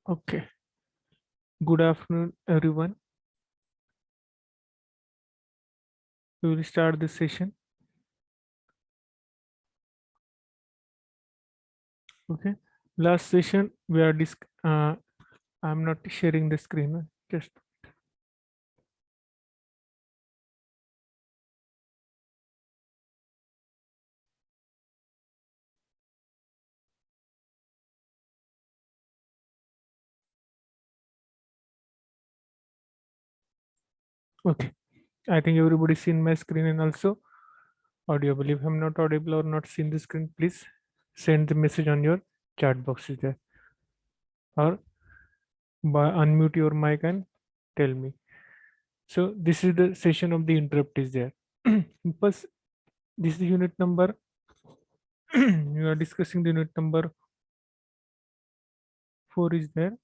Okay. Good afternoon, everyone. We will start this session. Okay. Last session we are I'm not sharing the screen. Just okay. I think everybody's seen my screen and also audible. If I'm not audible or not seen the screen, please send the message on your chat box is there, or by unmute your mic and tell me. So this is the session of the interrupt is there. Plus, this is unit number. We are discussing the unit number 4 is there.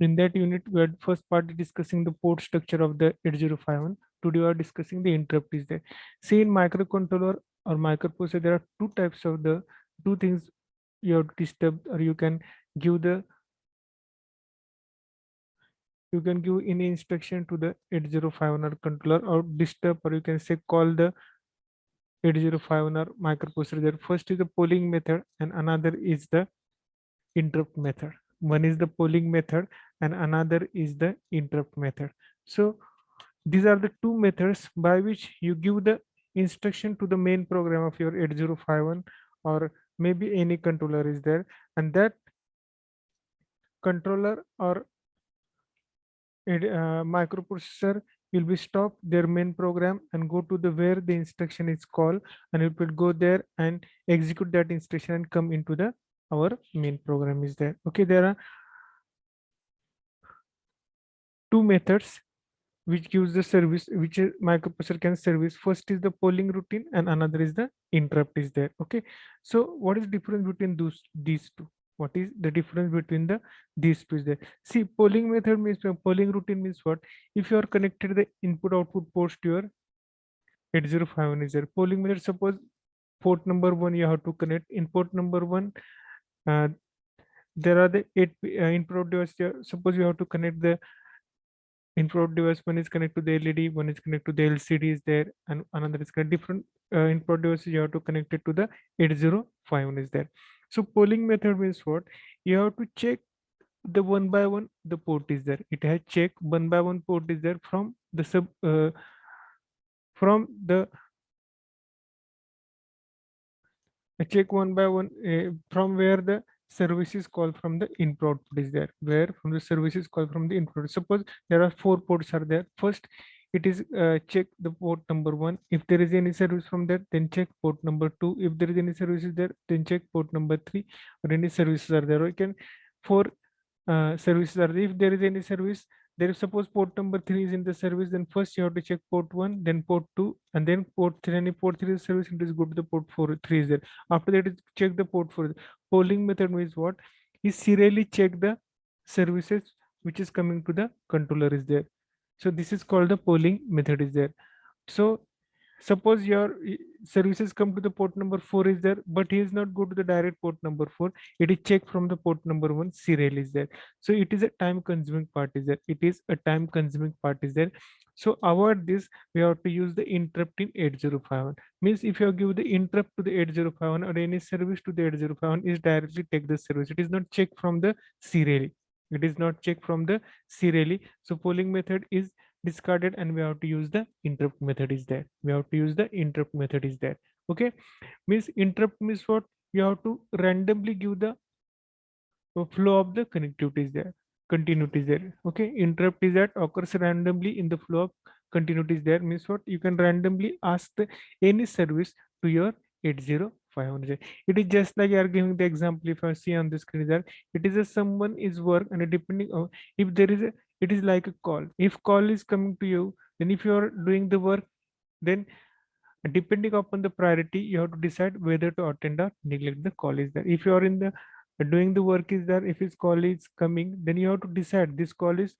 In that unit, we had first part discussing the port structure of the 8051. Today, we are discussing the interrupt is there. See, in microcontroller or microprocessor, there are two types of the two things you have to disturb, or you can give the you can give any instruction to the 8051 or controller, or disturb, or you can say call the 8051 or microprocessor. There first is the polling method, and another is the interrupt method. One is the polling method and another is the interrupt method. So these are the two methods by which you give the instruction to the main program of your 8051, or maybe any controller is there, and that controller or microprocessor will be stop their main program and go to the where the instruction is called, and it will go there and execute that instruction and come into the our main program is there. Okay, there are two methods which gives the service which is microprocessor can service. First is the polling routine and another is the interrupt is there. Okay, so what is difference between these two? What is the difference between these two is there? See, polling method means polling routine means what? If you are connected the input output ports to your 8051 is there. Polling method, suppose port number 1 you have to connect in port number 1. uh, there are the 8 input device here. Suppose you have to connect the input device. One is connected to the LED, one is connected to the LCD is there, and another is connected different input devices you have to connect it to the 8051 is there. So polling method means what? You have to check the one by one the port is there. It has check one by one port is there from the from the check one by one from where the services call from the input output is there, where from the services call from the input. Suppose there are four ports are there. First it is check the port number 1. If there is any service from that, then check port number 2. If there is any services there, then check port number 3, or any services are there. We can four services are there. If there is any service there, is suppose port number 3 is in the service, then first you have to check port 1, then port 2, and then port 3. Any port 3 is service, it is go to the port 4 3 is there. After that is check the port 4. Polling method means what? Is serially check the services which is coming to the controller is there. So this is called the polling method is there. So suppose your services come to the port number 4 is there, but he is not go to the direct port number 4. It is checked from the port number 1 serial is there. So it is a time consuming part is there. It is a time consuming part is there. So avoid this, we have to use the interrupt in 8051. Means if you give the interrupt to the 8051 or any service to the 8051, is directly take the service. It is not checked from the serially. It is not checked from the serially. So polling method is discarded and we have to use the interrupt method is there. We have to use the interrupt method is there. Okay, means interrupt means what? You have to randomly give the flow of the connectivity is there, continuity is there. Okay, interrupt is that occurs randomly in the flow of continuity is there. Means what? You can randomly ask the any service to your 8051. It is just like you are giving the example. If I see on the screen there, it is a someone is work, and depending on if there is a, it is like a call. If call is coming to you, then if you are doing the work, then depending upon the priority you have to decide whether to attend or neglect the call is there. If you are in the doing the work is there, if his call is coming, then you have to decide this call is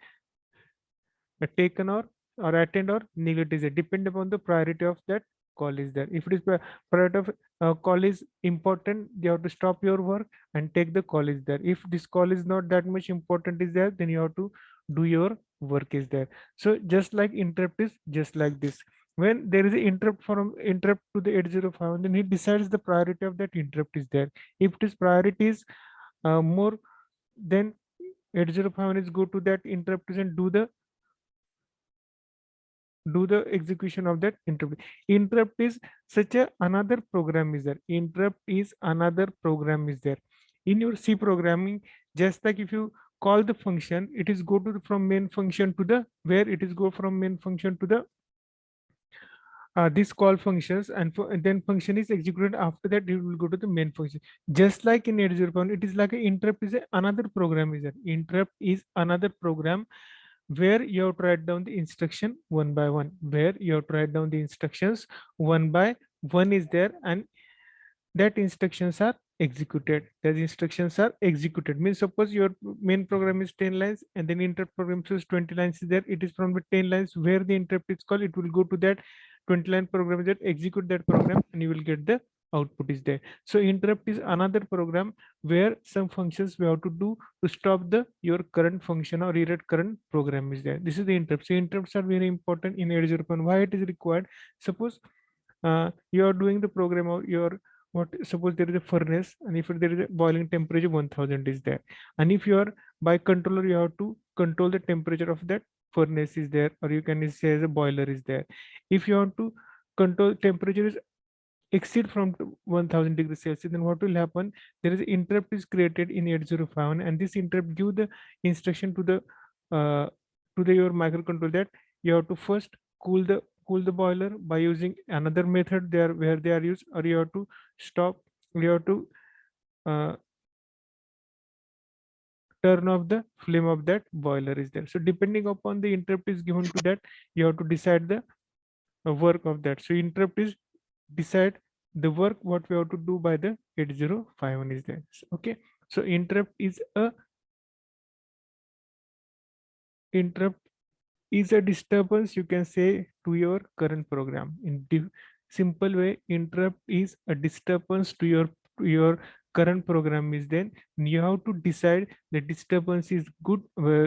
taken or attend or neglect is there, depend upon the priority of that call is there. If it is priority of call is important, you have to stop your work and take the call is there. If this call is not that much important is there, then you have to do your work is there. So just like interrupt is just like this. When there is an interrupt to the 8051, then he decides the priority of that interrupt is there. If it is priority is more, then 8051 is go to that interrupt and do the execution of that interrupt. Interrupt is such a another program is there. Interrupt is another program is there. In your C programming, just like if you call the function, it is go to from main function to the where it is go from main function to the this call functions, and then function is executed. After that, it will go to the main function. Just like in 8051, it is like an interrupt is another program is there. Interrupt is another program where you have to write down the instruction one by one, where you have to write down the instructions one by one is there, and that instructions are executed. Those instructions are executed means, suppose your main program is 10 lines and then interrupt program says 20 lines is there. It is from the 10 lines where the interrupt is called, it will go to that 20 line program that execute that program, and you will get the output is there. So interrupt is another program where some functions we have to do to stop the your current function or rewrite current program is there. This is the interrupt. So interrupts are very important in 8051. Why it is required? Suppose you are doing the program or your what, suppose there is a furnace, and if there is a boiling temperature 1000 is there, and if you are by controller you have to control the temperature of that furnace is there, or you can say as a boiler is there. If you want to control temperature is exceed from 1000 degrees Celsius, then what will happen? There is interrupt is created in 8051, and this interrupt give the instruction uh, to the your microcontroller that you have to first cool the boiler by using another method there where they are used, or you have to stop, you have to uh, turn off the flame of that boiler is there. So depending upon the interrupt is given to that, you have to decide the work of that. So interrupt is decide the work what we have to do by the 8051 is there. Okay, so interrupt is a disturbance, you can say, to your current program. In simple way, interrupt is a disturbance to your current program is then you have to decide the disturbance is good,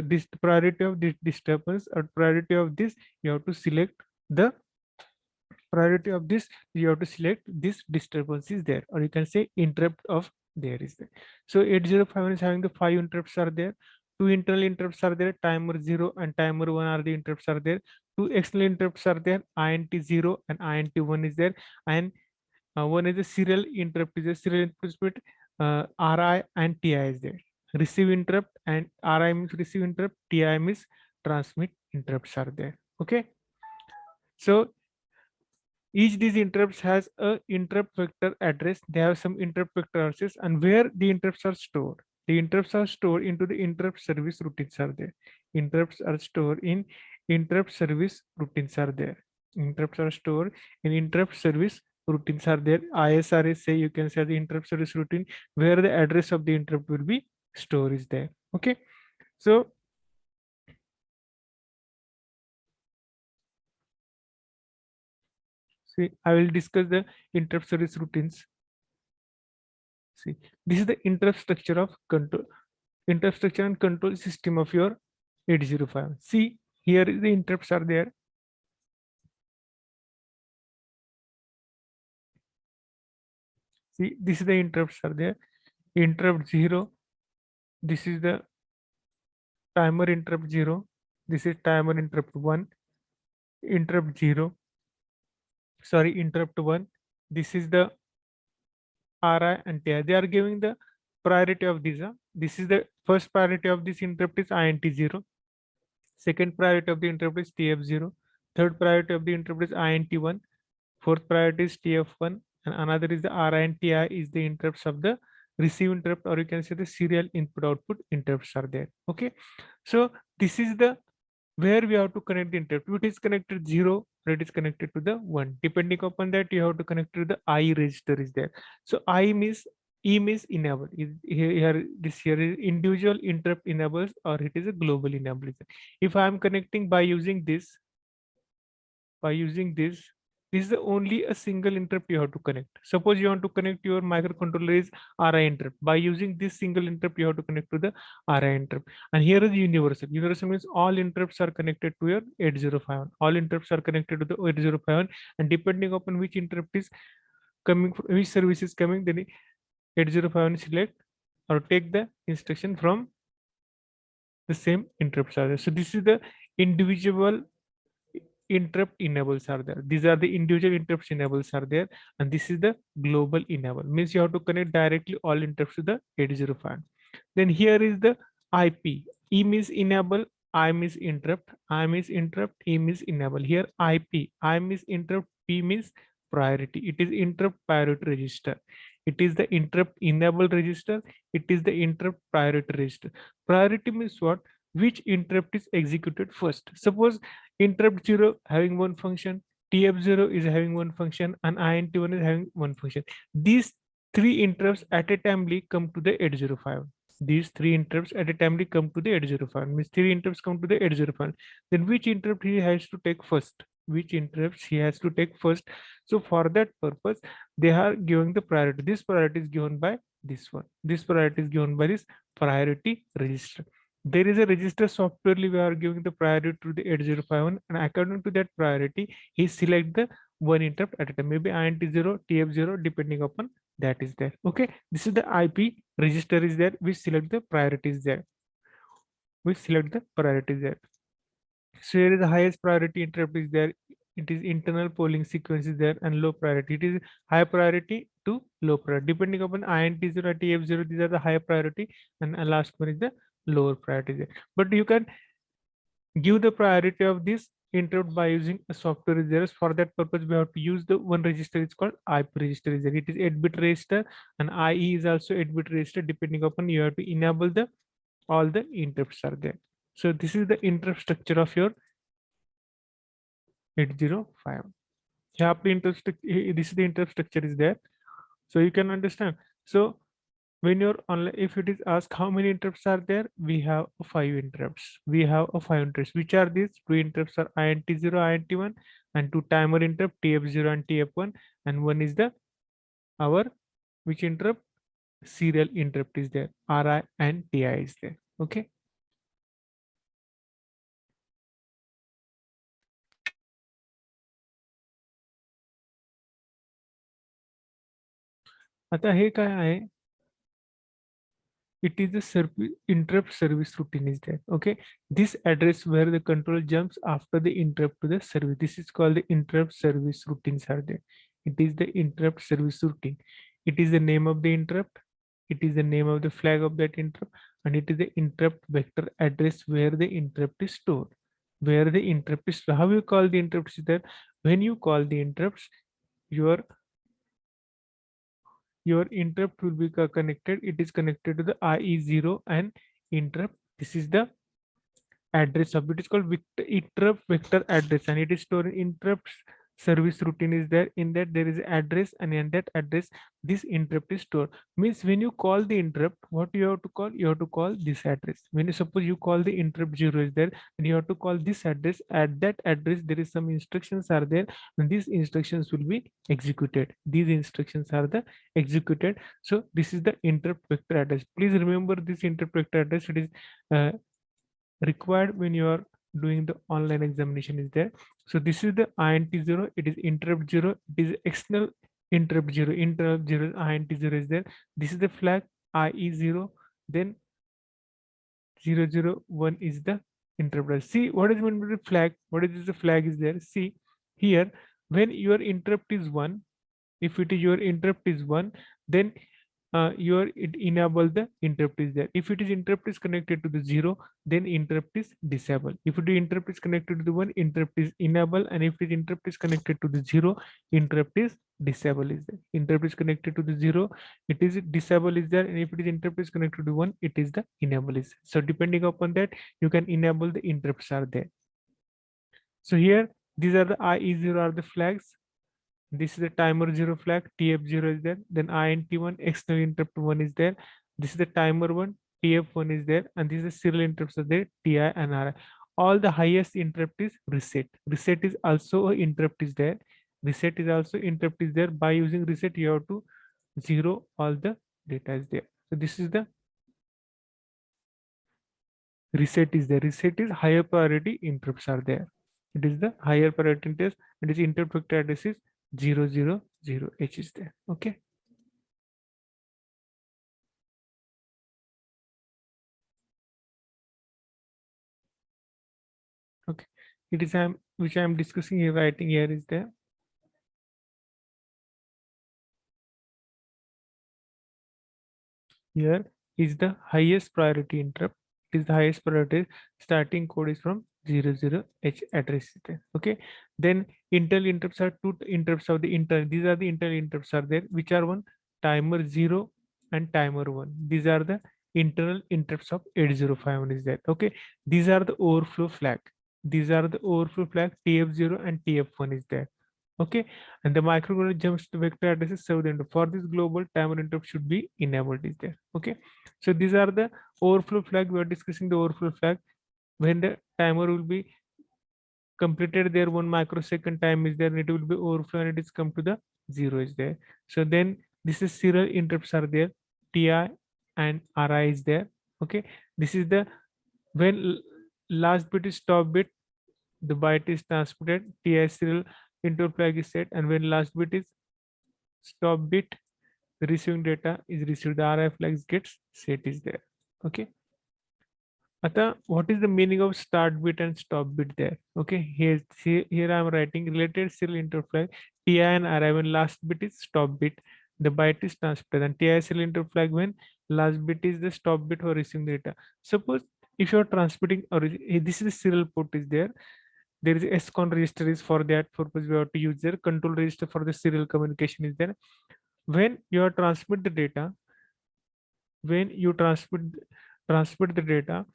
this priority of this disturbance or priority of this, you have to select the priority of this, you have to select this disturbance is there, or you can say interrupt of there is there. So 8051 is having the 5 interrupts are there. Two internal interrupts are there, timer 0 and timer 1 are the interrupts are there. Two external interrupts are there, int 0 and int 1 is there, and one is a serial interrupt is a serial interrupt, ri and ti is there. Receive interrupt, and ri means receive interrupt, ti means transmit interrupts are there. Okay, so each these interrupts has a interrupt vector address. They have some interrupt vector addresses, and where the interrupts are stored. The interrupts are stored into the interrupt service routines are there. Interrupts are stored in interrupt service routines are there. Interrupts are stored in interrupt service routines are there. ISRS say you can say the interrupt service routine where the address of the interrupt will be stored is there. Okay, so see, I will discuss the interrupt service routines. See, this is the interrupt structure of control, interrupt structure and control system of your 8051. See, here is the interrupts are there. See, this is the interrupts are there. Interrupt 0. This is the timer interrupt 0. This is timer interrupt 1. Interrupt 0. Sorry, interrupt 1. This is the RI and TI. They are giving the priority of these. This is the first priority of this interrupt is INT 0. Second priority of the interrupt is TF0. Third priority of the interrupt is INT1. Fourth priority is TF1, and another is the RI and TI is the interrupts of the receive interrupt, or you can say the serial input output interrupts are there. Okay, so this is the where we have to connect the interrupt. It is connected 0, or it is connected to the 1. Depending upon that, you have to connect to the I register is there. So I means E means enable. Here this here is individual interrupt enables, or it is a global enable. If I am connecting by using this, by using this This is the only a single interrupt you have to connect. Suppose you want to connect your microcontroller is RI interrupt. By using this single interrupt, you have to connect to the RI interrupt. And here is universal. Universal means all interrupts are connected to your 8051. All interrupts are connected to the 8051, and depending upon which interrupt is coming, which service is coming, then 8051 select or take the instruction from the same interrupts are there. So this is the individual interrupt enables are there. These are the individual interrupts enables are there, and this is the global enable. Means you have to connect directly all interrupts to the 8051. Then here is the IP. E means enable, I means interrupt, I means interrupt, E means enable. Here IP, I means interrupt, P means priority. It is interrupt priority register. It is the interrupt enable register. It is the interrupt priority register. Priority means what? Which interrupt is executed first. Suppose interrupt 0 having one function, TF0 is having one function, and INT1 is having one function. These three interrupts at a timely come to the 805. These three interrupts at a timely come to the 805. Means three interrupts come to the 805. Then which interrupt he has to take first? Which interrupts he has to take first? So for that purpose, they are giving the priority. This priority is given by this one. This priority is given by this priority register. There is a register softwarely we are giving the priority to the 8051, and according to that priority, he select the one interrupt at a time, maybe INT0, TF0, depending upon that is there. Okay, this is the IP register is there. We select the priorities there. We select the priorities there. So here is the highest priority interrupt is there. It is internal polling sequence is there, and low priority. It is high priority to low priority. Depending upon INT0, TF0, these are the higher priority, and last one is the lower priority there. But you can give the priority of this interrupt by using a software reserves. For that purpose, we have to use the one register. It's called IP register. It is 8-bit register, and IE is also 8-bit register. Depending upon, you have to enable the all the interrupts are there. So this is the interrupt structure of your 805. Here, this is the interrupt structure is there. So you can understand. So when you're online, if it is asked how many interrupts are there, we have 5 interrupts. We have 5 interrupts. Which are these? 2 interrupts are INT0, INT1, and 2 timer interrupt TF0 and TF1, and one is the our which interrupt? Serial interrupt is there. RI and TI is there. Okay. आता हे काय आहे? It is the interrupt service routine is there. Okay, this address where the control jumps after the interrupt to the service, this is called the interrupt service routines are there. It is the interrupt service routine. It is the name of the interrupt, it is the name of the flag of that interrupt, and it is the interrupt vector address where the interrupt is stored. Where the interrupt is, how you call the interrupts is that when you call the interrupts, your interrupt will be connected. It is connected to the IE0 and interrupt. This is the address of it. Is called interrupt vector address, and it is stored in interrupts service routine is there. In that there is address, and in that address this interrupt is stored. Means when you call the interrupt, what you have to call? You have to call this address. When you suppose you call the interrupt 0 is there, and you have to call this address. At that address there is some instructions are there, and these instructions will be executed. These instructions are the executed. So this is the interrupt vector address. Please remember this interrupt vector address. It is required when you are doing the online examination is there. So this is the INT0, it is interrupt 0, it is external interrupt 0, interrupt 0, INT0 is there. This is the flag IE0, then 001 is the interrupt. See what is meant by the flag? What is the flag is there? See here, when your interrupt is 1, if it is your interrupt is 1, then it enable the interrupt is there. If it is interrupt is connected to the 0, then interrupt is disable. If the interrupt is connected to the 1, interrupt is enable, and if the interrupt is connected to the 0, interrupt is disable is there. Interrupt is connected to the 0, it is disable is there, and if it is interrupt is connected to 1, it is the enable is there. So depending upon that, you can enable the interrupts are there. So here these are the IE0 are the flags. This is the timer 0 flag, TF0 is there, then INT1, external interrupt 1 is there. This is the timer 1, TF1 is there, and this is the serial interrupts are there, TI and RI. All the highest interrupt is reset. Reset is also a interrupt is there. Reset is also interrupt is there. By using reset, you have to zero all the data is there. So this is the reset is there. Reset is higher priority interrupts are there. It is the higher priority interrupt, and its interrupt vector address is 000H is there. Okay. Okay. It is which I am discussing here, writing here is there. Here is the highest priority interrupt. It is the highest priority. Starting code is from 00H address is there. Okay. Then Intel interrupts are two interrupts of the Intel. These are the Intel interrupts are there, which are one timer 0 and timer 1. These are the internal interrupts of 8051 is there. Okay. These are the overflow flag. These are the overflow flag TF0 and TF1 is there. Okay, and the microcontroller jumps to vector addresses served into. For this global timer interrupt should be enabled is there. Okay, so these are the overflow flag. We are discussing the overflow flag when the timer will be completed there, 1 microsecond time is there, and it will be overflow and it is come to the 0 is there. So then this is serial interrupts are there, TI and RI is there. Okay, this is the when last bit is stop bit, the byte is transmitted, TI serial interrupt flag is set, and when last bit is stop bit, the receiving data is received, the RI flags gets set is there. Okay. Ata, what is the meaning of start bit and stop bit there? Okay, here I am writing related serial interrupt flag TI and RI when last bit is stop bit, the byte is transmitted, and TI serial interrupt flag when last bit is the stop bit for receiving data. Suppose if you are transmitting or this is the serial port is there is SCON register is for that purpose we have to use their control register for the serial communication is there. When you are transmit the data, when you transmit the data,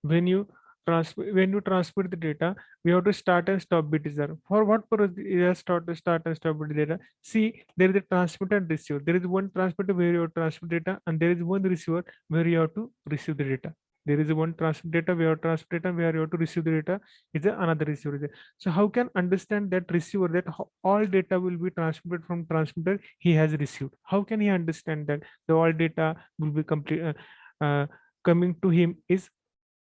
when you transmit the data, we have to start and stop bit is there. For what purpose is start and stop bit data? See, there is a transmitter and receiver. There is one transmitter where you have to transmit data, and there is one receiver where you have to receive the data. There is one transmit data where you have to transmit data where you have to receive the data. Is another receiver there. So how can understand that receiver that all data will be transmitted from transmitter he has received? How can he understand that the all data will be complete coming to him is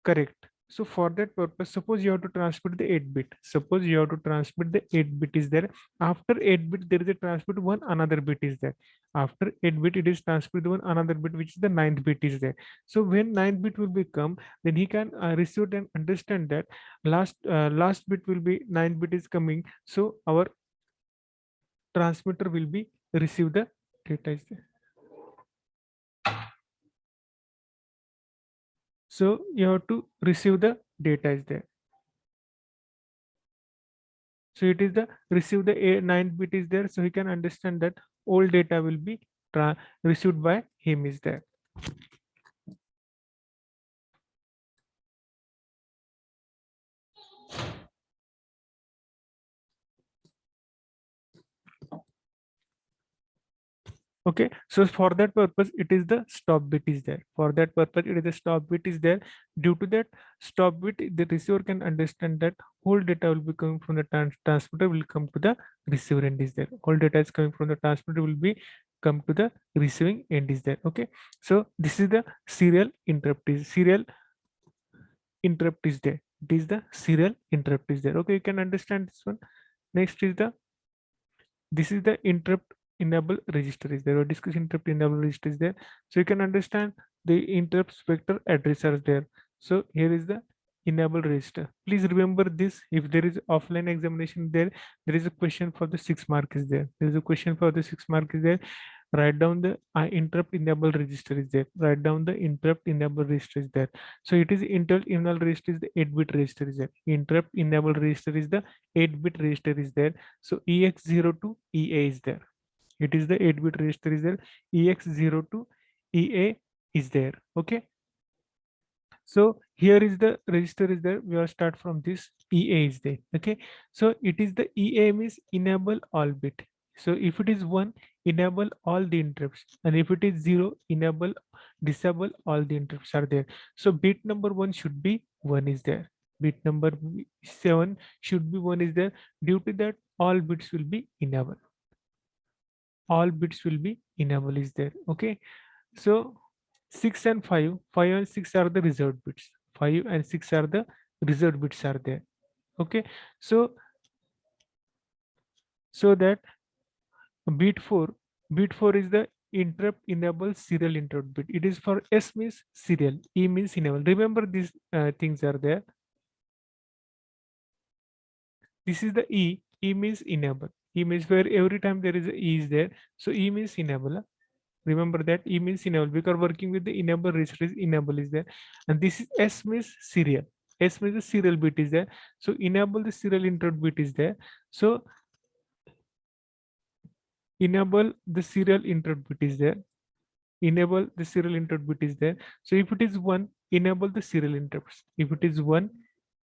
correct? So for that purpose, suppose you have to transmit the 8 bit. Suppose you have to transmit the 8 bit is there. After 8 bit, there is a transmit one another bit is there. After 8 bit, it is transmit one another bit, which is the 9th bit is there. So when 9th bit will become, then he can receive and understand that last bit will be 9th bit is coming. So our transmitter will be receive the data is there. So you have to receive the data is there. So it is the receive the 9th bit is there. So he can understand that all data will be received by him is there. Okay, so for that purpose, it is the stop bit is there. For that purpose, it is the stop bit is there. Due to that stop bit, the receiver can understand that whole data will be coming from the transmitter will come to the receiver end is there. All data is coming from the transmitter will be come to the receiving end is there. Okay, so this is the serial interrupt is there. It is the serial interrupt is there. Okay, you can understand this one. Next is the this is the interrupt enable register is there, or discuss interrupt enable register is there. So you can understand the interrupts vector address are there. So here is the enable register. Please remember this. If there is offline examination there is a question for the 6 mark is there. There is a question for the 6 mark is there. Write down the interrupt enable register is there. Write down the interrupt enable register is there. So it is interrupt enable register is the 8-bit register is there. Interrupt enable register is the 8-bit register is there. So EX0 to EA is there. It is the 8-bit register is there. EX0 to EA is there. Okay. So here is the register is there. We will start from this EA is there. Okay. So it is the EA means enable all bit. So if it is 1, enable all the interrupts, and if it is 0, disable all the interrupts are there. So bit number 1 should be 1 is there, bit number 7 should be 1 is there. Due to that, all bits will be enable, all bits will be enable is there. Okay, so 6 and 5, 5 and 6 are the reserved bits, 5 and 6 are the reserved bits are there. Okay, so that bit 4 is the interrupt enable serial interrupt bit. It is for S means serial, E means enable. Remember these things are there. This is the E means enable. E means where every time there is a E is there. So E means enable. Remember that E means enable because working with the enable register is enable is there. And this is S means serial. S means the serial bit is there. So enable the serial interrupt bit is there. So enable the serial interrupt bit is there. Enable the serial interrupt bit is there. So if it is 1, enable the serial interrupts. If it is 1,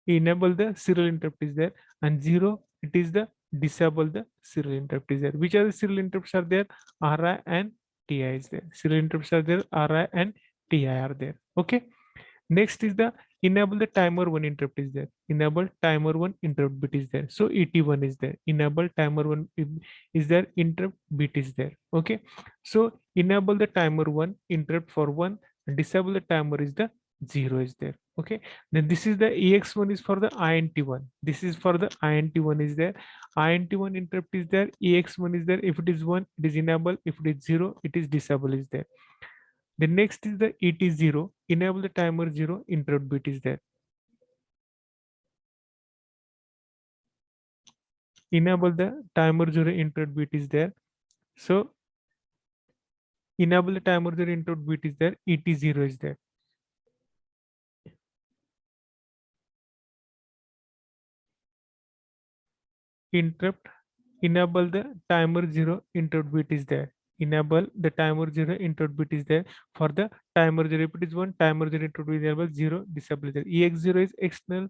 enable the serial interrupt is there, and 0, it is the disable the serial interrupt is there. Which are the serial interrupts are there? RI and TI is there. Serial interrupts are there, RI and TI are there. Okay. Next is the enable the timer 1 interrupt is there. Enable timer 1 interrupt bit is there. So ET1 is there. Enable timer 1 is there. Interrupt bit is there. Okay. So enable the timer 1 interrupt for 1 and disable the timer is the 0 is there. Okay. Then this is the EX1 is for the INT1. This is for the INT1 is there. INT1 interrupt is there. EX1 is there. If it is 1, it is enable. If it is 0, it is disable is there. The next is the ET0, enable the timer 0, interrupt bit is there. Enable the timer 0, interrupt bit is there. So enable the timer 0, interrupt bit is there, ET0 is there. Interrupt, enable the timer 0, interrupt bit is there. Enable the timer 0, interrupt bit is there. For the timer 0, if it is 1, timer 0, interrupt bit enable, 0, disable is there. EX0 is external,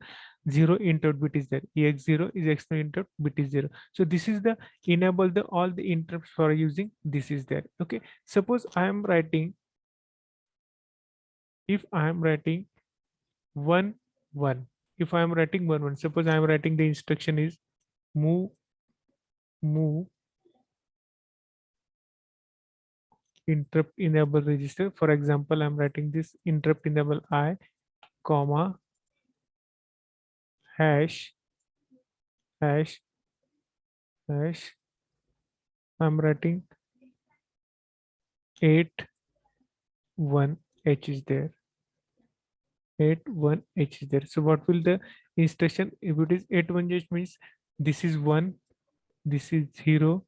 0, interrupt bit is there. EX0 is external, interrupt bit is 0. So this is the enable the all the interrupts for using this is there. Okay. Suppose I am writing, if I am writing 1 1, if I am writing 1 1, suppose I am writing the instruction is move interrupt enable register. For example, I'm writing this interrupt enable I, comma, hash, hash, hash. I'm writing 8 1 H is there. 8 1 H is there. So what will the instruction? If it is 8 1 H means this is 1, this is 0,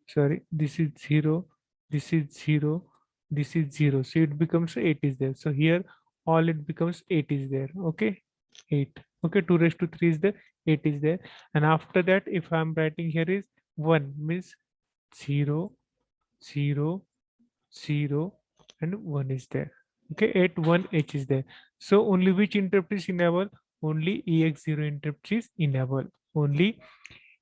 sorry, this is 0, this is 0, this is 0. So it becomes 8 is there. So here all it becomes 8 is there. Okay, 8. Okay, 2 raised to 3 is there, 8 is there. And after that, if I'm writing here is 1 means 0, 0, 0, and 1 is there. Okay, 8 1 H is there. So only which interrupt is enabled? Only EX0 interrupt is enabled. Only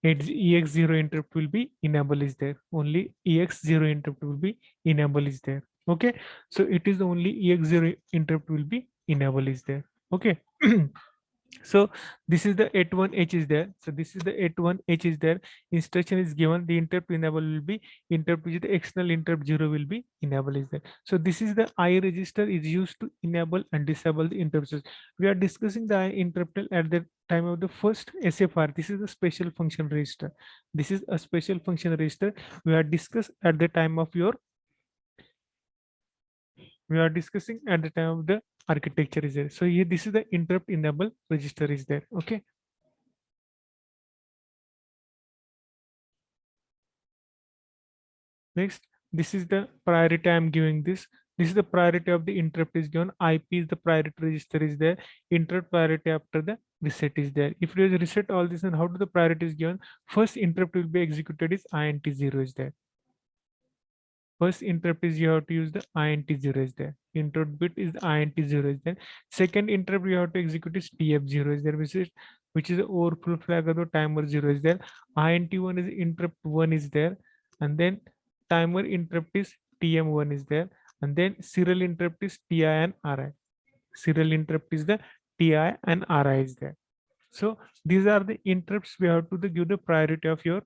EX0 interrupt will be enable is there. Only EX0 interrupt will be enable is there. Okay. So it is only EX0 interrupt will be enable is there. Okay. So this is the 81H is there. So this is the 81H is there. Instruction is given. The interrupt enable will be interrupt with the external interrupt 0 will be enable is there. So this is the I register is used to enable and disable the interrupts. We are discussing the I interrupt at the time of the first SFR. This is a special function register. This is a special function register. We are discussed at the time of your, we are discussing at the time of the architecture is there. So here this is the interrupt enable register is there. Okay. Next, this is the priority I'm giving this. This is the priority of the interrupt is given. IP is the priority register is there. Interrupt priority after the reset is there. If you reset all this, and how do the priority is given? First interrupt will be executed is INT0 is there. First interrupt is you have to use the INT0 is there. Interrupt bit is INT0 is there. Second interrupt you have to execute is TF0 is there, which is the overflow flag of the timer 0 is there. INT1 is interrupt 1 is there. And then timer interrupt is TM1 is there, and then serial interrupt is TI and RI. Serial interrupt is the TI and RI is there. So these are the interrupts we have to give the priority of your,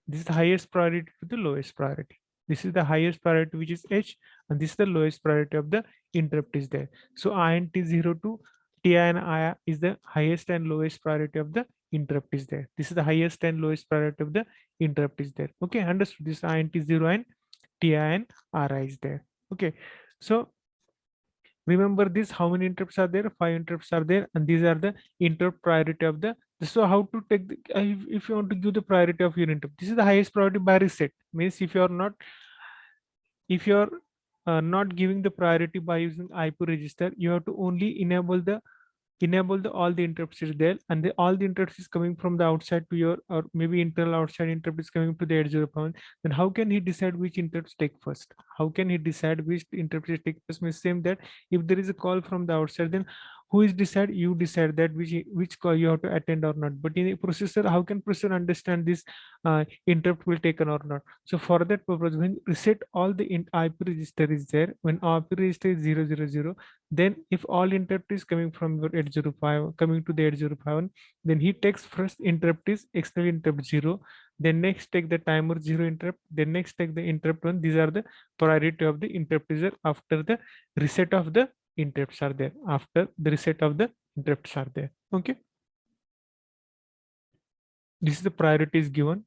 this is the highest priority to the lowest priority. This is the highest priority, which is H, and this is the lowest priority of the interrupt is there. So INT0 to TI and I is the highest and lowest priority of the interrupt is there. This is the highest and lowest priority of the interrupt is there. Okay, understood. This INT0 and TI and RI is there. Okay, so remember this, how many interrupts are there? 5 interrupts are there, and these are the interrupt priority of the. So how to take the, if you want to give the priority of your interrupt, this is the highest priority by reset. Means if you are not, if you are not giving the priority by using IP register, you have to only enable the all the interrupts is there, and all the interrupts is coming from the outside to your, or maybe internal outside interrupt is coming to the 8051. Then how can he decide which interrupts take first? How can he decide which interrupts take first? Means same that if there is a call from the outside, then who is decide? You decide that which call you have to attend or not. But in a processor, how can processor understand this interrupt will taken or not? So for that purpose, when reset all the IP register is there, when IP register is 000, then if all interrupt is coming from your 805 coming to the 8051, then he takes first interrupt is external interrupt 0, then next take the timer 0 interrupt, then next take the interrupt 1. These are the priority of the interrupt is there after the reset of the interrupts are there, after the reset of the interrupts are there. Okay, this is the priority is given,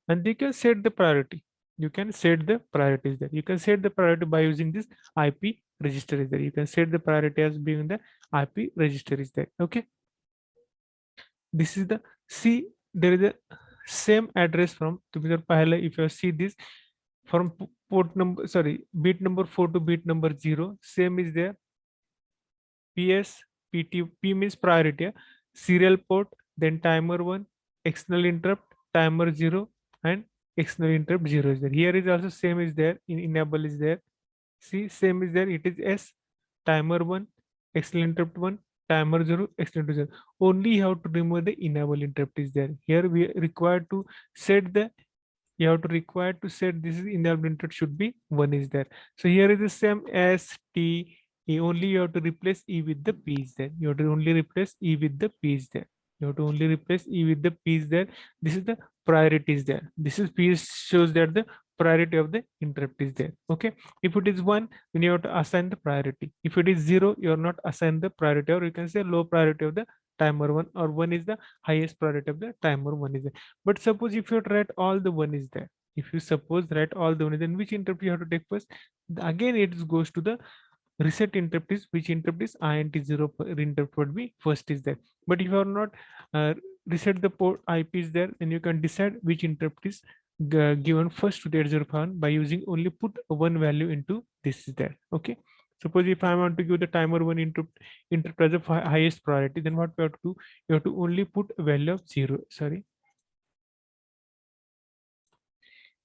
and you can set the priority. You can set the priorities there. You can set the priority by using this IP register is there. You can set the priority as being the IP register is there. Okay, this is the, see, there is a same address from if you see this from port number, sorry, bit number 4 to bit number 0, same is there. PS, PT, P means priority, serial port, then timer 1, external interrupt, timer 0, and external interrupt 0 is there. Here is also same is there, in enable is there. See, same is there, it is S, timer 1, external interrupt 1, timer 0, external 0. Only you have to remove the enable interrupt is there. Here we are required to set the, you have to require to set this is enable interrupt should be 1 is there. So here is the same S, T, E, only you have to replace E with the P is there. You have to only replace E with the P is there. You have to only replace E with the P is there. This is the priority is there. This is P shows that the priority of the interrupt is there. Okay. If it is 1, then you have to assign the priority. If it is 0, you are not assigned the priority, or you can say low priority of the timer 1, or 1 is the highest priority of the timer 1 is there. But suppose if you write all the 1 is there, if you suppose write all the 1, then which interrupt you have to take first? Again, it goes to the reset interrupt is, which interrupt is INT0 interrupt would be first is there. But if you are not reset the port IP is there, then you can decide which interrupt is given first to the 8051 by using only put one value into this is there. Okay. Suppose if I want to give the timer 1 interrupt as the highest priority, then what we have to do? You have to only put a value of 0. Sorry.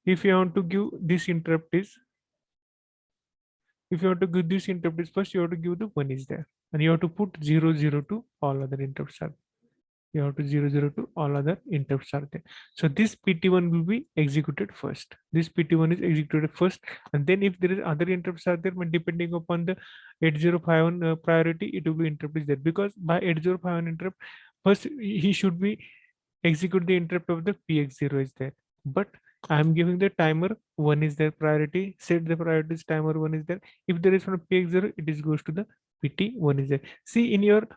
If you want to give this interrupt is, if you want to give this interrupt is first, you have to give the 1 is there, and you have to put 0 0 to all other interrupts are. You have to 0 0 to all other interrupts are there. So this PT1 will be executed first. This PT1 is executed first, and then if there is other interrupts are there, but depending upon the 8051 priority, it will be interrupt is there, because by 8051 interrupt, first he should be execute the interrupt of the PX0 is there. But I am giving the timer 1 is their priority, set the priorities, timer 1 is there. If there is from PX0, it is goes to the PT1 is there. See, in your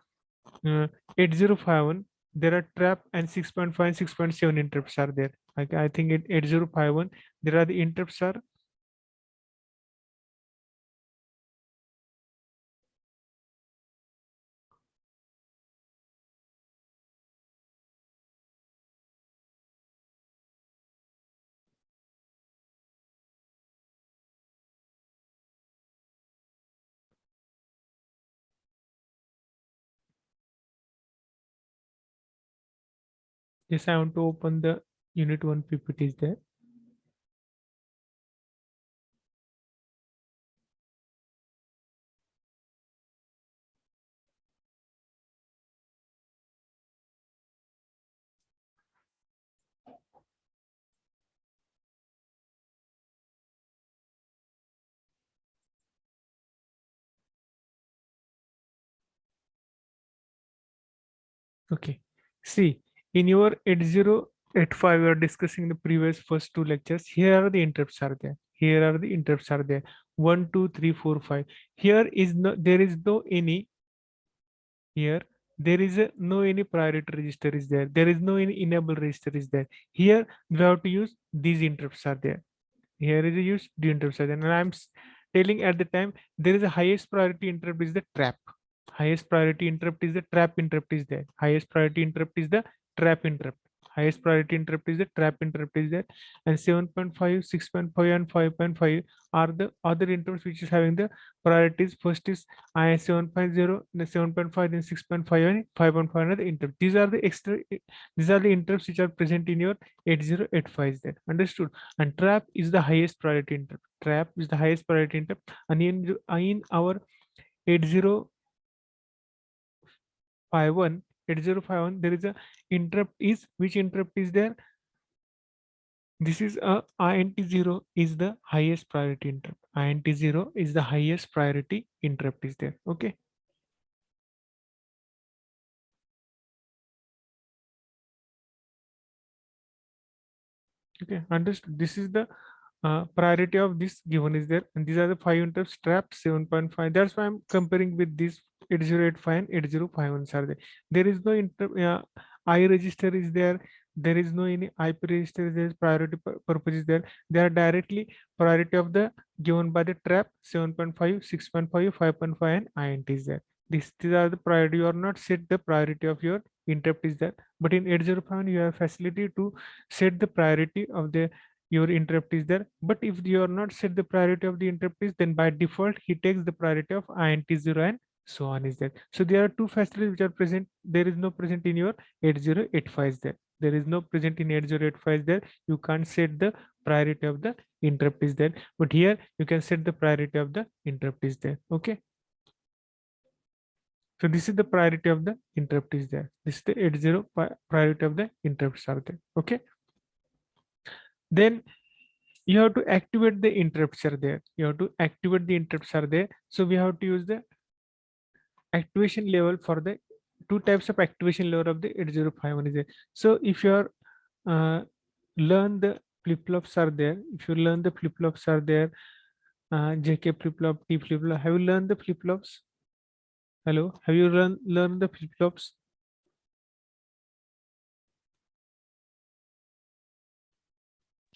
8051, there are trap and 6.5 and 6.7 interrupts are there. Like I think in 8051, there are the interrupts are. Yes, I want to open the unit 1 PPT is there. Okay. See, in your 8085, we are discussing the previous first two lectures. Here are the interrupts are there. Here are the interrupts are there. 1, 2, 3, 4, 5. Here is no, there is no any here. There is a no any priority register is there. There is no any enable register is there. Here we have to use these interrupts are there. Here is a use the interrupt and I'm telling at the time there is a highest priority interrupt is the trap. Highest priority interrupt is the trap interrupt is there. Highest priority interrupt is the trap interrupt. Highest priority interrupt is the trap interrupt is there. And 7.5, 6.5, and 5.5 are the other interrupts which is having the priorities. First is I 7.0, the 7.5, then 6.5, and 5.5 are the interrupt. These are the extra, these are the interrupts which are present in your 8085 is there. Understood? And trap is the highest priority interrupt. Trap is the highest priority interrupt. And in our 8051, 8051, there is a interrupt is which interrupt is there? This is a INT0 is the highest priority interrupt. INT0 is the highest priority interrupt is there. Okay. Okay, understood. This is the priority of this given is there, and these are the 5 interrupts trapped 7.5. That's why I'm comparing with this 8085 and 8051 are there. There is no I register is there. There is no any IP register. There is priority purpose is there. They are directly priority of the given by the trap 7.5, 6.5, 5.5, and INT is there. These are the priority. You are not set the priority of your interrupt is there, but in 8051 you have facility to set the priority of the your interrupt is there. But if you are not set the priority of the interrupt is, then by default he takes the priority of INT0 and so on is there. So there are two facilities which are present. There is no present in your 8085 is there. There is no present in 8085 is there. You can't set the priority of the interrupt is there. But here you can set the priority of the interrupt is there. Okay. So this is the priority of the interrupt is there. This is the 80 priority of the interrupts are there. Okay. Then you have to activate the interrupts are there. You have to activate the interrupts are there. So we have to use the activation level for the two types of activation level of the 8051 is there. So if you are learn the flip-flops are there, if you learn the flip-flops are there, JK flip-flop, T flip-flop, have you learned the flip-flops? Hello, have you learned the flip-flops?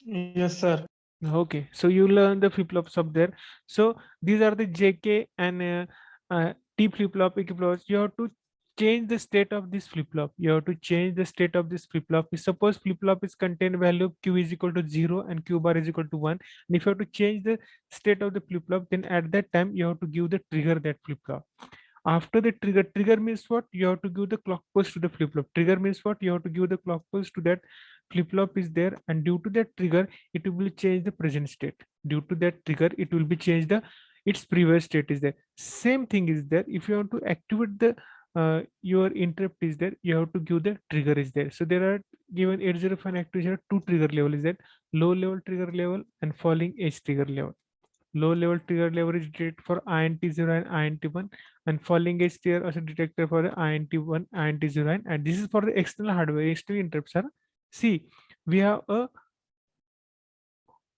Yes, sir. Okay, so you learn the flip-flops up there. So these are the JK and T flip-flop, E flip-flops. You have to change the state of this flip-flop. You have to change the state of this flip-flop. Suppose flip-flop is contain value Q is equal to 0 and Q bar is equal to 1. And if you have to change the state of the flip-flop, then at that time you have to give the trigger that flip-flop. After the trigger means what? You have to give the clock pulse to the flip-flop. Trigger means what? You have to give the clock pulse to that flip-flop is there, and due to that trigger it will change the present state. Due to that trigger it will be changed the its previous state is there. Same thing is there. If you want to activate the your interrupt is there, you have to give the trigger is there. So there are given 805 activation two trigger level is there: low level trigger level and falling edge trigger level. Low level trigger level is detected for INT0 and INT1, and falling edge trigger also detected for the INT1, INT0, and this is for the external hardware. External interrupts are, see, we have a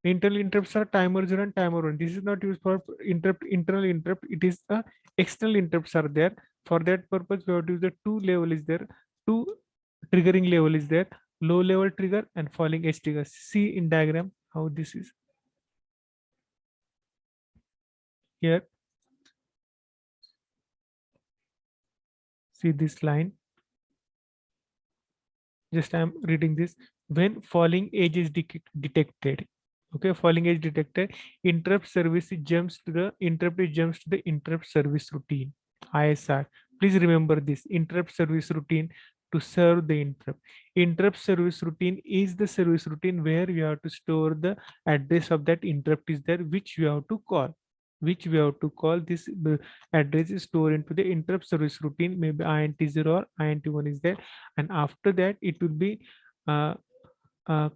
internal interrupts are timer 0 and timer 1. This is not used for interrupt internal interrupt. It is a external interrupts are there. For that purpose, we have to use the two level is there, two triggering level is there, low level trigger and falling edge trigger. See in diagram how this is here. See this line. Just I'm reading this. When falling edge is detected, okay, falling edge detected, interrupt service jumps to the interrupt service routine, ISR. Please remember this: interrupt service routine to serve the interrupt service routine is the service routine where you have to store the address of that interrupt is there, which you have to call, this address is stored into the interrupt service routine, maybe INT0 or INT1 is there, and after that it will be uh,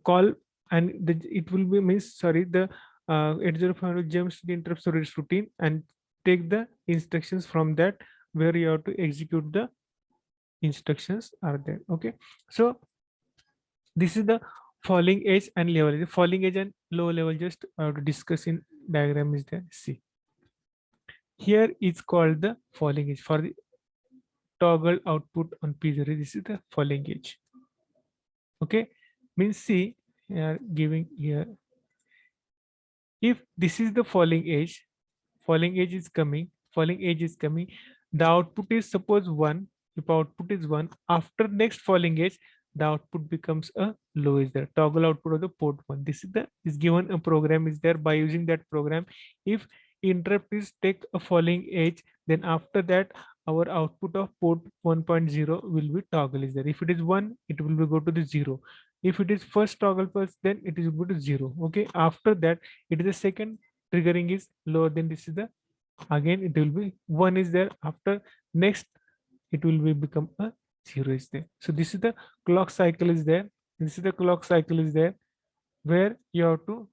call, and it will be means sorry the 805 will jumps to the interrupt service routine and take the instructions from that, where you have to execute the instructions are there. Okay, so this is the falling edge and level. The falling edge and low level just to discuss in diagram is there. See, here is called the falling edge for the toggle output on P0. This is the falling edge. Okay, means see, here giving here, if this is the falling edge is coming, falling edge is coming, the output is suppose 1. If output is 1, after next falling edge, the output becomes a low is there, toggle output of the port 1. This is the is given a program is there. By using that program, if interrupt is take a falling edge, then after that our output of port 1.0 will be toggle is there. If it is 1, it will be go to the 0. If it is first toggle pulse, then it is go to 0. Okay, after that it is the second triggering is lower, then this is the again it will be 1 is there. After next it will be become a 0 is there. So this is the clock cycle is there. This is the clock cycle is there, where you have to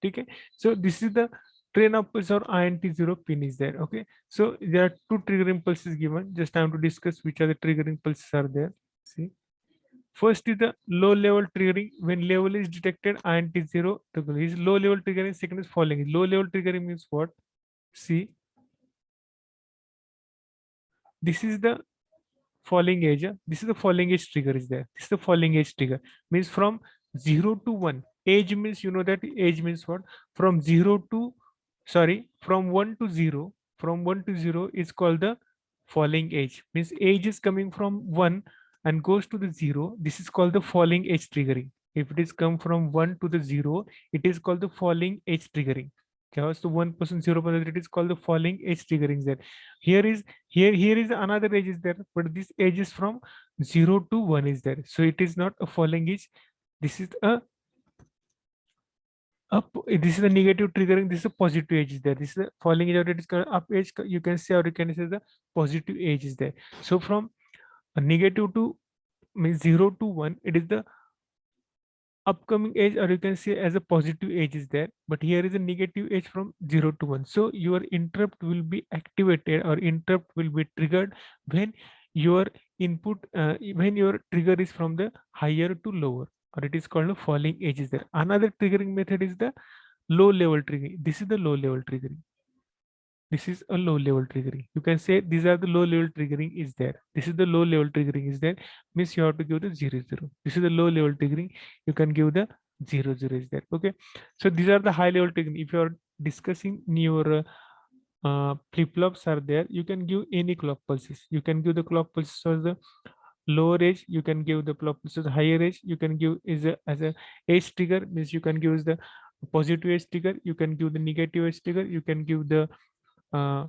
okay. So this is the train of pulse or INT0 pin is there. Okay, so there are two triggering pulses given. Just time to discuss which are the triggering pulses are there. See, first is the low level triggering. When level is detected, INT0 is low level triggering. Second is falling. Low level triggering means what? See, this is the falling edge. This is the falling edge trigger is there. This is the falling edge trigger means from 0 to 1. Edge means you know that edge means what? From 0 to from 1 to 0. From 1 to 0 is called the falling edge. Means edge is coming from 1 and goes to the 0. This is called the falling edge triggering. If it is come from 1 to the 0, it is called the falling edge triggering. Chaos to 1%, 0%, it is called the falling edge triggering there. Here is here is another edge is there, but this edge is from 0 to 1 is there. So it is not a falling edge. This is a up, this is the negative triggering, this is a positive edge is there. This is the falling edge, or it is called up edge, you can say, or you can say the positive edge is there. So from a negative to means 0 to 1, it is the upcoming edge, or you can say as a positive edge is there, but here is a negative edge from 0 to 1. So your interrupt will be activated, or interrupt will be triggered when your input when your trigger is from the higher to lower, or it is called a falling edge is there. Another triggering method is the low level triggering. This is the low level triggering. This is a low level triggering. You can say these are the low level triggering is there. This is the low level triggering is there. Means you have to give the 0 0. This is the low level triggering. You can give the 0 0 is there. Okay. So these are the high level triggering. If you are discussing your flip-flops are there, you can give any clock pulses. You can give the clock pulses as the lower edge. You can give the clock pulses higher edge. You can give is a, as a edge trigger, means you can give the positive edge trigger. You can give the negative edge trigger. You can give the uh,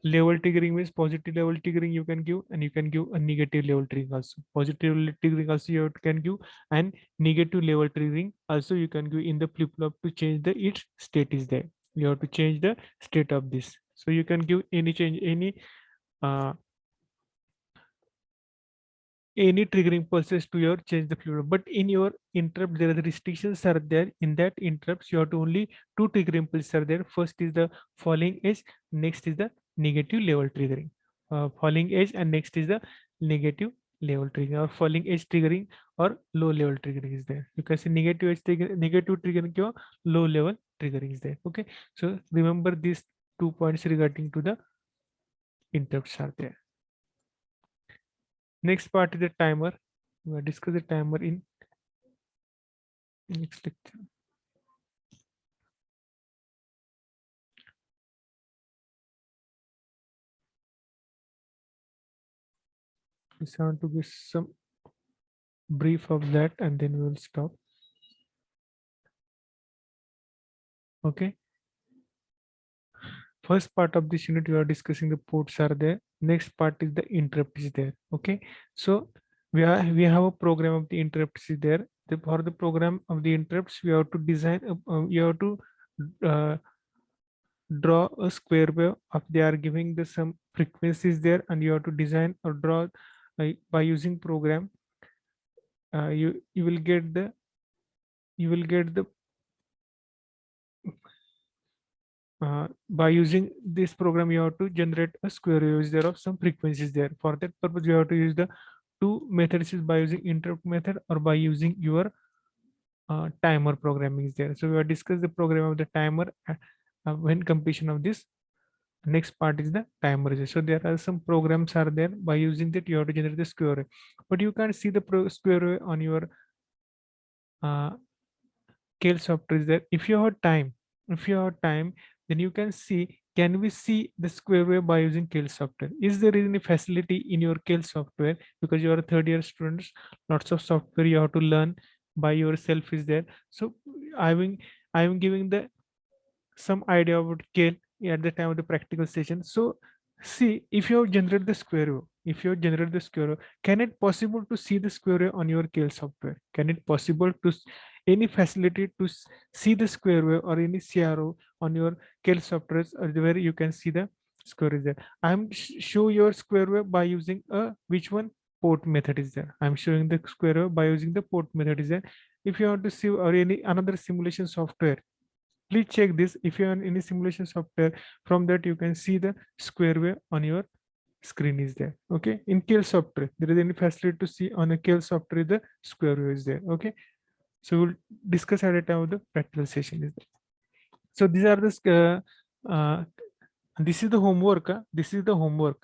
level triggering means positive level triggering you can give, and you can give a negative level triggering also. Positive level triggering also you can give, and negative level triggering also you can give in the flip-flop to change the its state is there. You have to change the state of this. So you can give any change, uh, any triggering pulses to your change the flip, but in your interrupt there are the restrictions are there. In that interrupts you have to only two triggering pulses are there. First is the falling edge, next is the negative level triggering. Falling edge and next is the negative level triggering, or falling edge triggering or low level triggering is there. You can say negative edge trigger, negative triggering or low level triggering is there. Okay, so remember these 2 points regarding to the interrupts are there. Next part is the timer. We will discuss the timer in next lecture. Just want to give some brief of that and then we will stop. Okay. First part of this unit we are discussing the ports are there. Next part is the interrupt is there. Okay. So we have a program of the interrupts is there. For the program of the interrupts, we have to design. You have to uh, draw a square wave of they are giving the some frequencies there, and you have to design or draw by using program. You will get the by using this program, you have to generate a square wave is there of some frequencies there. For that purpose, you have to use the two methods is by using interrupt method or by using your timer programming is there. So we have discussed the program of the timer when completion of this. Next part is the timer. So there are some programs are there by using that you have to generate the square wave, but you can't see the square wave on your uh, Kale software is there. If you have time, then you can see, can we see the square wave by using Kale software? Is there any facility in your Kale software? Because you are a third year students, lots of software you have to learn by yourself is there. So I will, I am giving the some idea about Kale at the time of the practical session. So see, if you have generated the square wave, if you have generated the square wave, can it possible to see the square wave on your Kale software? Can it possible to any facility to see the square wave or any CRO on your Kale software where you can see the square is there? I'm show your square wave by using a which one port method is there. I'm showing the square wave by using the port method is there. If you want to see or any another simulation software, please check this. If you are in any simulation software, from that you can see the square wave on your screen is there. Okay, in Kale software there is any facility to see on a Kale software the square wave is there. Okay, so we'll discuss at a time of the practical session is there. So these are the this is the homework. This is the homework.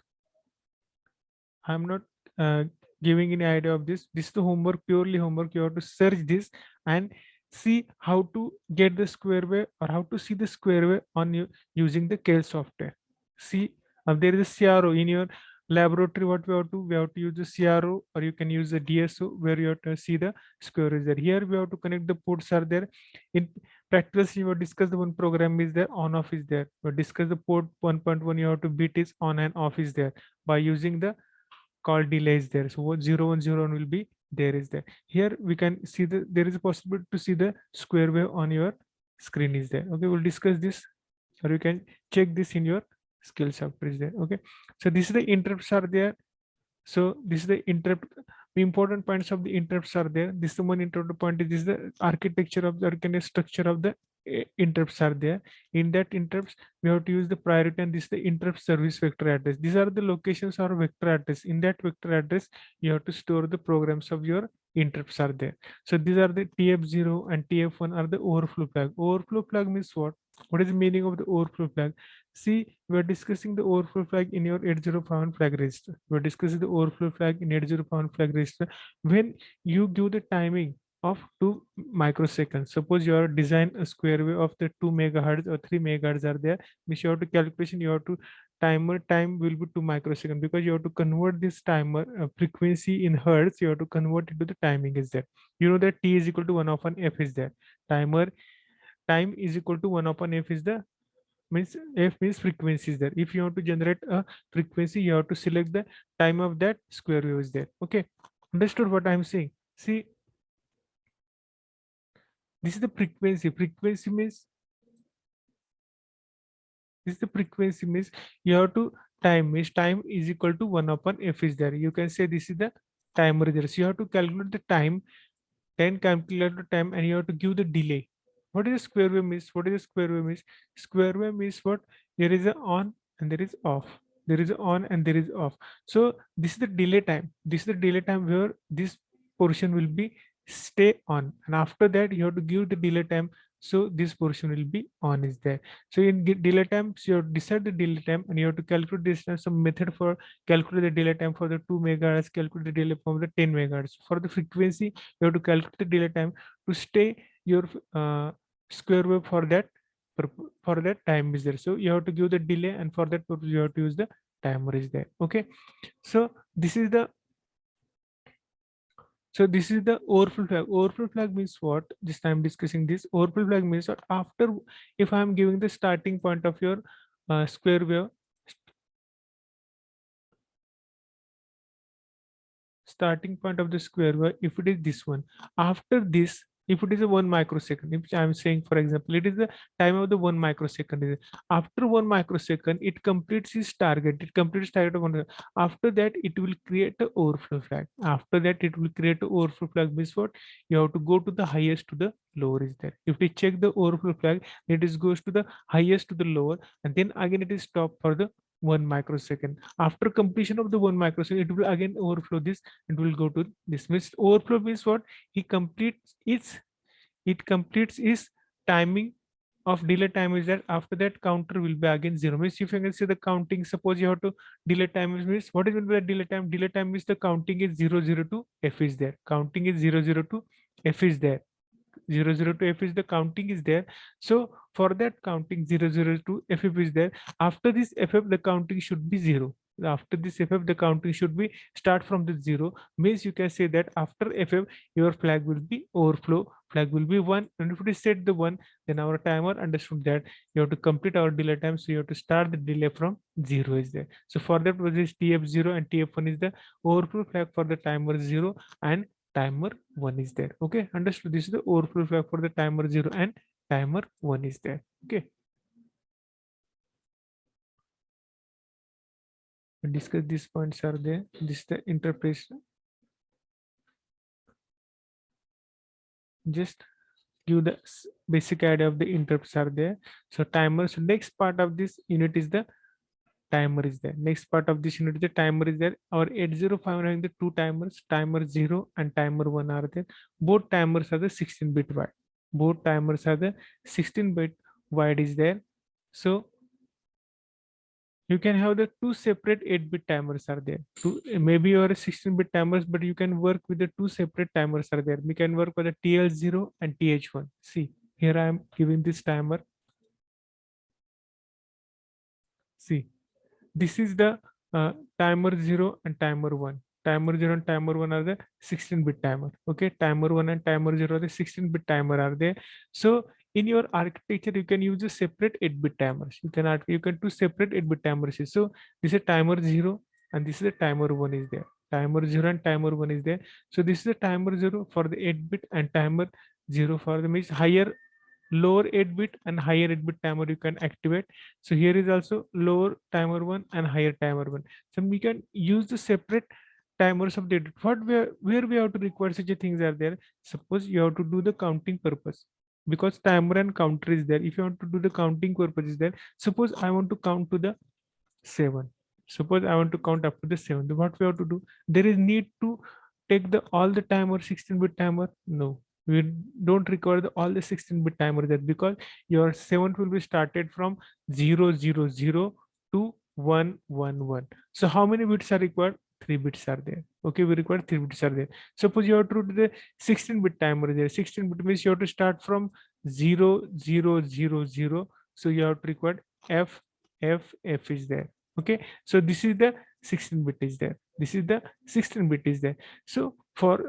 I'm not uh, giving any idea of this. This is the homework, purely homework. You have to search this and see how to get the square wave or how to see the square wave on you using the Kale software. See, there is a CRO in your laboratory. What we have to use the CRO, or you can use the DSO where you have to see the square is there. Here we have to connect the ports are there. In practice, you have discussed the one program is there, on off is there. We discuss the port 1.1. You have to beat is on and off is there by using the call delay is there. So what 0 1 0 1 will be there is there. Here we can see the there is a possibility to see the square wave on your screen is there. Okay, we'll discuss this, or you can check this in your skill software is there. Okay, so this is the interrupts are there. So this is the interrupt. The important points of the interrupts are there. This is the one interrupt point. This is the architecture of the organic structure of the interrupts are there. In that interrupts, we have to use the priority, and this is the interrupt service vector address. These are the locations or vector address. In that vector address, you have to store the programs of your interrupts are there. So these are the TF0 and TF1 are the overflow flag. Overflow flag means what? What is the meaning of the overflow flag? See, we're discussing the overflow flag in your 8051 flag register. We're discussing the overflow flag in 8051 flag register. When you give the timing of 2 microseconds, suppose you are design a square wave of the 2 megahertz or 3 megahertz are there, means you have to calculation, you have to timer time will be 2 microseconds, because you have to convert this timer frequency in hertz, you have to convert it to the timing is there. You know that T is equal to 1 upon F is there. Timer time is equal to 1 upon F is the means F means frequency is there. If you want to generate a frequency, you have to select the time of that square wave is there. Okay, understood what I'm saying? See, this is the frequency. Frequency means this is the frequency means you have to time means time is equal to 1 upon F is there. You can say this is the timer there. So you have to calculate the time, then calculate the time, and you have to give the delay. What is the square wave means? What is the square wave means? Square wave means what? There is a on and there is off. There is a on and there is off. So this is the delay time. This is the delay time where this portion will be stay on, and after that you have to give the delay time. So this portion will be on is there. So in delay time, so you have to decide the delay time, and you have to calculate this some method for calculate the delay time for the 2 megahertz, calculate the delay for the 10 megahertz. For the frequency, you have to calculate the delay time to stay your square wave for that time is there. So you have to give the delay, and for that purpose you have to use the timer is there. Okay, so this is the overflow flag. Overflow flag means what? This time discussing this overflow flag means that after, if I am giving the starting point of your square wave, starting point of the square wave, if it is this one, after this, If it is a 1 microsecond, if I'm saying, for example, it is the time of the 1 microsecond. After 1 microsecond, it completes its target. It completes target of 1. After that, it will create a overflow flag. After that, it will create a overflow flag. Means what? You have to go to the highest to the lower is there. If we check the overflow flag, it is goes to the highest to the lower, and then again it is stopped for the 1 microsecond. After completion of the 1 microsecond, it will again overflow this. It will go to this. Means overflow means what? He completes its it completes its timing of delay time is that after that counter will be again zero. Means if you can see the counting, suppose you have to delay time means what is the delay time? Delay time means the counting is 0 0 to F is there. Counting is 0 0 to F is there. 0 0 to F is the counting is there. So for that counting 0 0 to FF is there. After this FF, the counting should be zero. After this FF, the counting should be start from the zero. Means you can say that after FF, your flag will be overflow. Flag will be 1. And if it is set the 1, then our timer understood that you have to complete our delay time. So you have to start the delay from 0 is there. So for that was this TF0 and TF1 is the overflow flag for the timer 0 and timer 1 is there. Okay, understood. This is the overflow flag for the timer 0 and timer 1 is there. Okay, we discuss these points are there. This is the interpretation. Just give the basic idea of the interrupts are there. So timers, next part of this unit is the timer is there. Next part of this unit, the timer is there. Our 805 having the two timers, timer 0 and timer 1 are there. Both timers are the 16-bit wide. Both timers are the 16-bit wide is there. So you can have the two separate 8-bit timers are there. Maybe you are 16-bit timers, but you can work with the two separate timers are there. We can work with the TL0 and TH1. See, here I am giving this timer. See, this is the timer 0 and timer 1. Timer 0 and timer 1 are the 16-bit timer. Okay, timer 1 and timer 0 are the 16-bit timer are there. So in your architecture, you can use a separate 8-bit timers. You can do separate 8-bit timers. So this is timer 0 and this is the timer 1 is there. Timer 0 and timer 1 is there. So this is the timer 0 for the 8-bit and timer 0 for the means higher lower 8-bit and higher 8-bit timer you can activate. So here is also lower timer 1 and higher timer 1. So we can use the separate timers of data. Where we have to require such a things are there. Suppose you have to do the counting purpose, because timer and counter is there. If you want to do the counting purpose is there. Suppose I want to count to the 7. Suppose I want to count up to the 7. What we have to do? There is need to take the all the timer 16-bit timer. No, we don't require all the 16-bit timer there, because your 7th will be started from 0 0 0 to 1 1 1. So how many bits are required? 3 bits are there. Okay, we require 3 bits are there. Suppose you have to do the 16-bit timer there. 16-bit means you have to start from 0 0 0 0. So you have to require F F F is there. Okay, so this is the 16-bit is there. This is the 16-bit is there. So for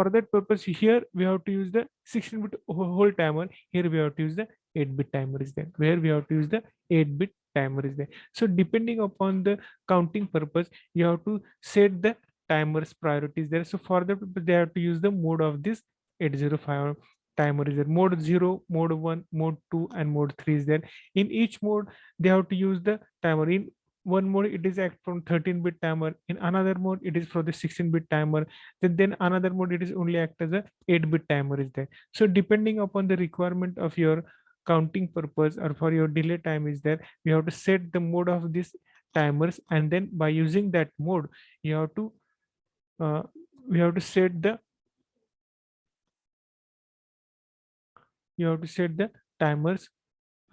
that purpose, here we have to use the 16-bit whole timer. Here we have to use the 8-bit timer is there. Where we have to use the 8-bit timer is there. So depending upon the counting purpose, you have to set the timers priorities there. So for that purpose, they have to use the mode of this 805 timer is there. Mode 0, mode 1, mode 2, and mode 3 is there. In each mode, they have to use the timer. In one mode, it is act from 13-bit timer. In another mode, it is for the 16-bit timer. Then another mode, it is only act as a 8-bit timer is there. So depending upon the requirement of your counting purpose or for your delay time is there, you have to set the mode of these timers, and then by using that mode, you have to uh, we have to set the you have to set the timers.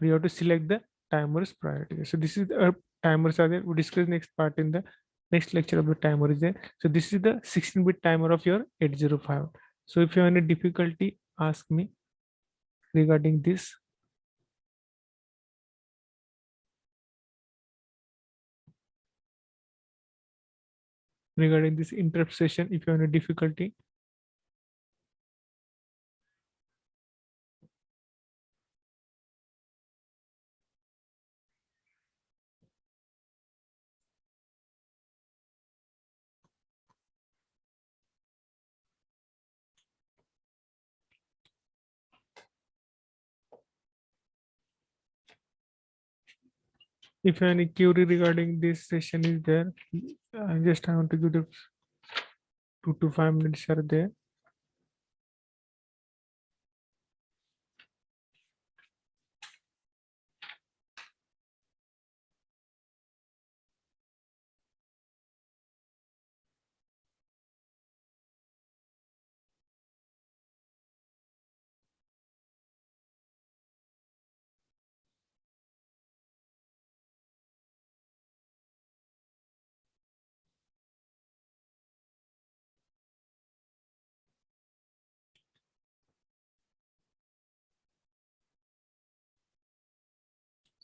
We have to select the timers priority. So this is the timers are there. We discuss next part in the next lecture of the timer is there. So this is the 16-bit timer of your 805. So if you have any difficulty, ask me regarding this. Regarding this interrupt session, if you have any difficulty. If any query regarding this session is there, I want to give the 2 to 5 minutes are there.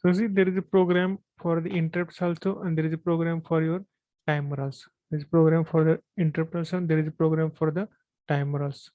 So see, there is a program for the interrupts also, and there is a program for your timer also. There is a program for the interrupt also, and there is a program for the timer also.